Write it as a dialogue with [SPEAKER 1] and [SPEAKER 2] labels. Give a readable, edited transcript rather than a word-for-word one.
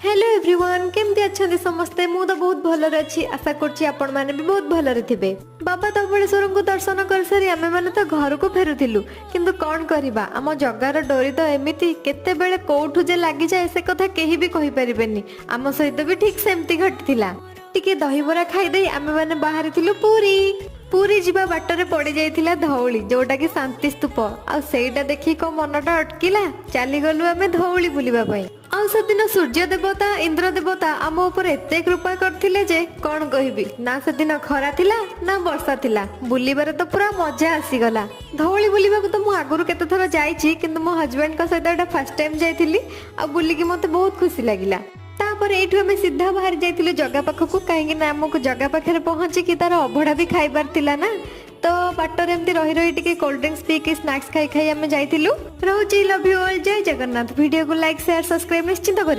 [SPEAKER 1] Hello everyone केमती अच्छे समस्ते मु तो बहुत भलरे अच्छी आशा करछि आपण माने भी बहुत भलरे थिबे। बाबा धवळेश्वर को दर्शन कर सारी आमे माने तो घर को फेरुथिलु किंतु कोन करिबा आम जगार डोरी तो एमिति केते बेले कोठु जे लागि जाय से कथा केही भी कहि परिबेनी। आम सहित भी ठीक सेमती घटिथिला। टिके दहीबरा खाई देई आमे माने बाहरी थिलु पूरी पूरी जीवा बाटरे पड़ी जाइथिला धौली जोटा कि शांति स्तूप आ सेटा देखि को मनटा अटकिला चली गलु आमे धौली बुलिबा पई। आ सेदिन सूर्य देवता इंद्र देवता आम ऊपर एते कृपा करथिले जे कोन कहिबी ना सेदिन खरा थिला ना वर्षा थिला बुलिबारे तो पूरा मजा आसी गला। धौली बुलिबा को तो मु आगुरु केते थरा जाईची किंतु मो हस्बैंड का सहित एटा फर्स्ट टाइम जाइथिली आ बुली की मते बहुत खुशी लागिला। तापर एठु हमें सीधा बाहर जाइथिलु जगा पाखकु काहेकि ना हमकु जगा पाखरे पहुंची कि तार अभडा भी खाइबार थिला ना तो बाटर एमती रही रही टिके कोल्ड ड्रिंक्स पी के स्नैक्स खाई खाई आमे जाइथिलु। रहउची लव यू ऑल जय जगन्नाथ। वीडियो को लाइक शेयर सब्सक्राइब निश्चित करिवे।